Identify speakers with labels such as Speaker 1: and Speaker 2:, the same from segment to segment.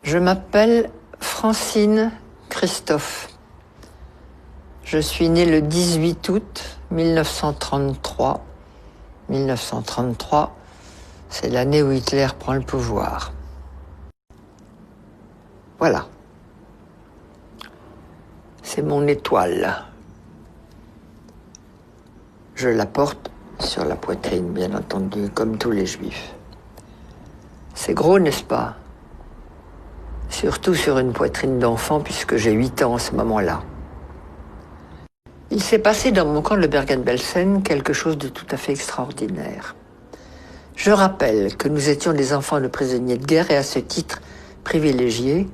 Speaker 1: Je m'appelle Francine Christophe. Je suis née le 18 août 1933. 1933, c'est l'année où Hitler prend le pouvoir. Voilà. C'est mon étoile. Je la porte sur la poitrine, bien entendu, comme tous les juifs. C'est gros, n'est-ce pas? Surtout sur une poitrine d'enfant, puisque j'ai 8 ans en ce moment-là. Il s'est passé dans mon camp de Bergen-Belsen quelque chose de tout à fait extraordinaire. Je rappelle que nous étions des enfants de prisonniers de guerre et à ce titre privilégiés.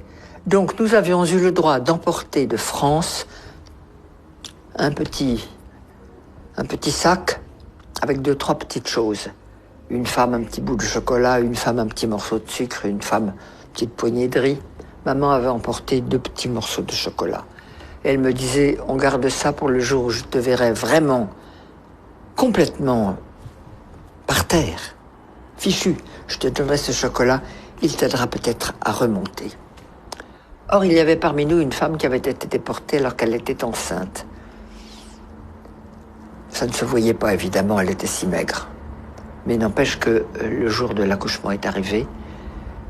Speaker 1: Donc nous avions eu le droit d'emporter de France un petit sac avec 2-3 petites choses. Une femme, un petit bout de chocolat, une femme, un petit morceau de sucre, une femme, une petite poignée de riz. Maman avait emporté 2 petits morceaux de chocolat. Elle me disait, on garde ça pour le jour où je te verrai vraiment, complètement par terre, fichu. Je te donnerai ce chocolat, il t'aidera peut-être à remonter. Or, il y avait parmi nous une femme qui avait été déportée alors qu'elle était enceinte. Ça ne se voyait pas, évidemment, elle était si maigre. Mais n'empêche que le jour de l'accouchement est arrivé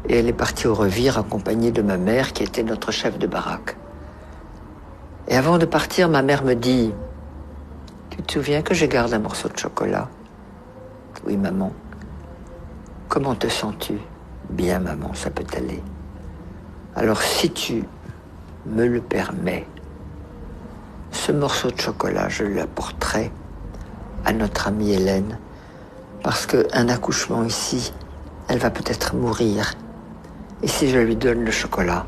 Speaker 1: et elle est partie au revire accompagnée de ma mère qui était notre chef de baraque. Et avant de partir, ma mère me dit « Tu te souviens que je garde un morceau de chocolat ?»« Oui, maman. »« Comment te sens-tu ?»« Bien, maman, ça peut aller. »« Alors, si tu me le permets, ce morceau de chocolat, je l'apporterai à notre amie Hélène, parce qu'un accouchement ici, elle va peut-être mourir. Et si je lui donne le chocolat,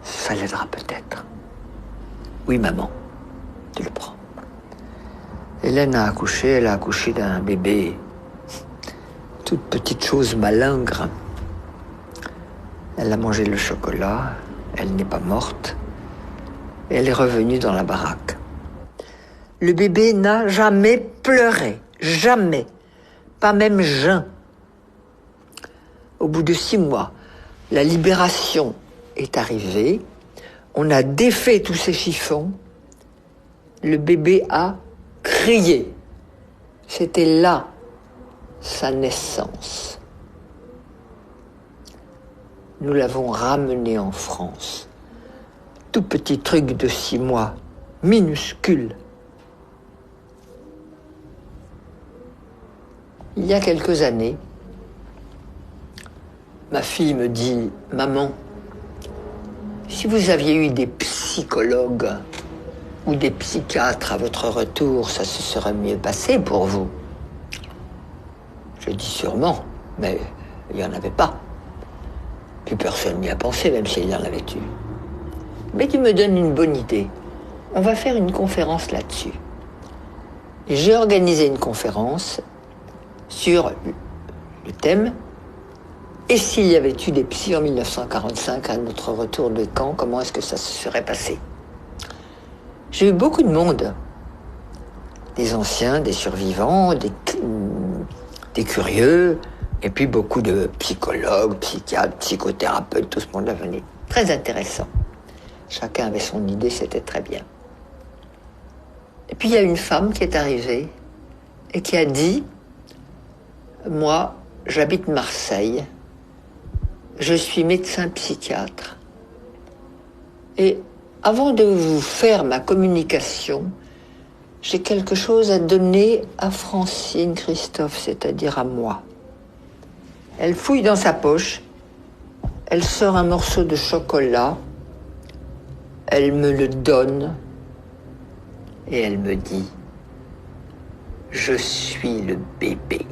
Speaker 1: ça l'aidera peut-être. » « Oui, maman, tu le prends. » Hélène a accouché, elle a accouché d'un bébé, toute petite chose malingre. Elle a mangé le chocolat, elle n'est pas morte, et elle est revenue dans la baraque. Le bébé n'a jamais pleuré, jamais, pas même jeun. Au bout de 6 mois, la libération est arrivée. On a défait tous ces chiffons. Le bébé a crié. C'était là sa naissance. Nous l'avons ramené en France. Tout petit truc de 6 mois, minuscule. Il y a quelques années, ma fille me dit « Maman, si vous aviez eu des psychologues ou des psychiatres à votre retour, ça se serait mieux passé pour vous. » Je dis sûrement, mais il n'y en avait pas. Puis personne n'y a pensé, même s'il y en avait eu. Mais tu me donnes une bonne idée. On va faire une conférence là-dessus. Et j'ai organisé une conférence sur le thème « Et s'il y avait eu des psys en 1945 à notre retour de camp, comment est-ce que ça se serait passé ?» J'ai eu beaucoup de monde, des anciens, des survivants, des curieux, et puis beaucoup de psychologues, psychiatres, psychothérapeutes, tout ce monde-là venait. Très intéressant. Chacun avait son idée, c'était très bien. Et puis il y a une femme qui est arrivée et qui a dit « Moi, j'habite Marseille. Je suis médecin psychiatre. Et avant de vous faire ma communication, j'ai quelque chose à donner à Francine Christophe, c'est-à-dire à moi. » Elle fouille dans sa poche, elle sort un morceau de chocolat, elle me le donne et elle me dit « Je suis le bébé. »